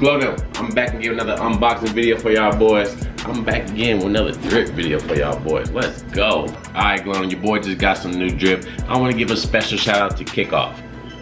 Glow them. I'm back and give another unboxing video for y'all boys. I'm back again with another drip video for y'all boys. Let's go. Alright, Glow, your boy just got some new drip. I want to give a special shout out to Kicksoff.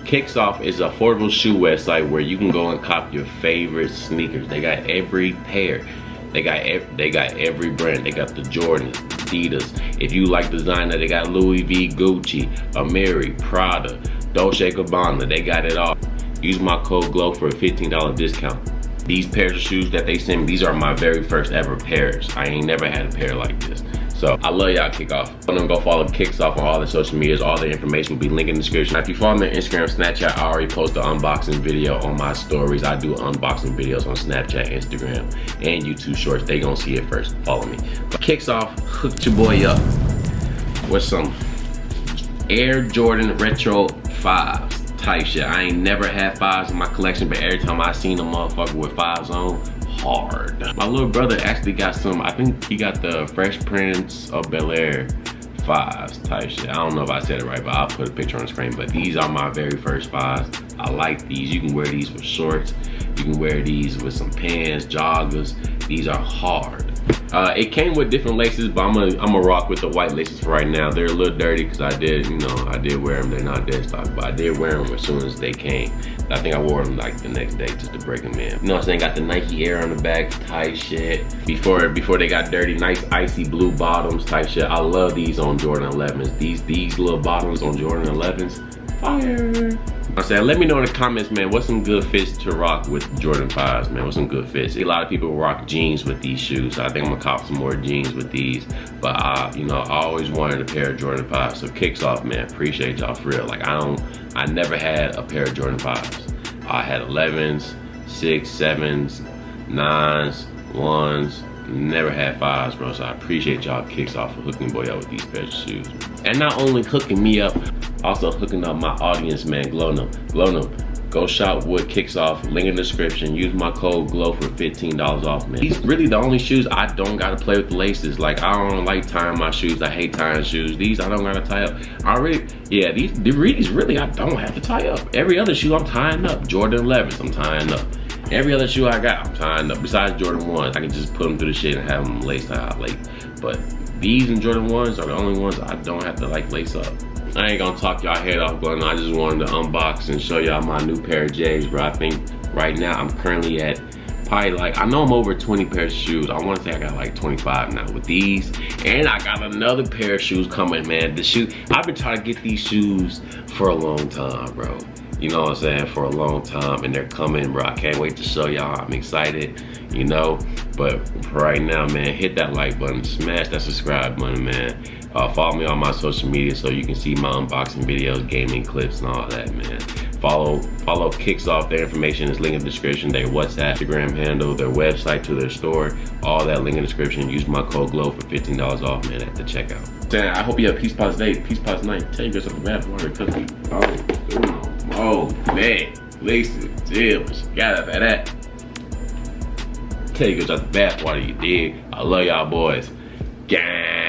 Kicksoff is an affordable shoe website where you can go and cop your favorite sneakers. They got every pair. They got every brand. They got the Jordans, Adidas. If you like designer, they got Louis V, Gucci, Amiri, Prada, Dolce & Gabbana. They got it all. Use my code GLOW for a $15 discount. These pairs of shoes that they send me, these are my very first ever pairs. I ain't never had a pair like this. So I love y'all, Kicksoff. Go follow Kicksoff on all the social medias. All the information will be linked in the description. Now, if you follow me on Instagram, Snapchat, I already post the unboxing video on my stories. I do unboxing videos on Snapchat, Instagram, and YouTube Shorts. They gonna see it first. Follow me. But Kicksoff hooked your boy up with some Air Jordan Retro 5s type shit. I ain't never had 5s in my collection, but every time I seen a motherfucker with 5s on, hard. My little brother actually got some, I think he got the Fresh Prince of Bel-Air 5s type shit. I don't know if I said it right, but I'll put a picture on the screen. But these are my very first 5s. I like these. You can wear these with shorts. You can wear these with some pants, joggers. These are hard. It came with different laces, but I'm gonna rock with the white laces for right now. They're a little dirty because I did wear them. They're not dead stock, but I did wear them as soon as they came. I think I wore them like the next day just to break them in. You know what I'm saying? Got the Nike Air on the back, tight shit. Before they got dirty, nice icy blue bottoms type shit. I love these on Jordan 11s. These little bottoms on Jordan 11s, fire. I said, let me know in the comments, man, what's some good fits to rock with Jordan 5s, man? What's some good fits? A lot of people rock jeans with these shoes, so I think I'm gonna cop some more jeans with these. But you know, I always wanted a pair of Jordan 5s. So Kicksoff, man, appreciate y'all for real. Like I never had a pair of Jordan 5s. I had 11s, 6, 7s, 9s, 1s. Never had 5s, bro. So I appreciate y'all Kicksoff for hooking boy up with these pairs of shoes. And not only hooking me up, also hooking up my audience, man. Glow them. Go shop with Kicksoff, link in the description. Use my code GLOW for $15 off, man. These really the only shoes I don't gotta play with the laces. Like, I don't like tying my shoes. I hate tying shoes. These I don't gotta tie up. These really I don't have to tie up. Every other shoe I'm tying up. Jordan 11s, I'm tying up. Every other shoe I got, I'm tying up. Besides Jordan 1s, I can just put them through the shit and have them laced out late. But these and Jordan 1s are the only ones I don't have to like lace up. I ain't gonna talk y'all head off, but I just wanted to unbox and show y'all my new pair of J's, bro. I think right now I'm currently at probably like, I know I'm over 20 pairs of shoes. I wanna say I got like 25 now with these. And I got another pair of shoes coming, man. I've been trying to get these shoes for a long time, bro. You know what I'm saying? For a long time, and they're coming, bro. I can't wait to show y'all. I'm excited, you know. But for right now, man, hit that like button, smash that subscribe button, man. Follow me on my social media so you can see my unboxing videos, gaming clips, and all that, man. Follow Kicksoff. Their information is linked in the description. Their WhatsApp, Instagram handle, their website to their store, all that link in the description. Use my code GLOW for $15 off, man, at the checkout. I hope you have peace, positive day, peace, positive night. Tell you guys something bad water cookie. Oh man, Lisa, chill, got after that. Tell you guys out the bath water, you dig? I love y'all boys. Gang.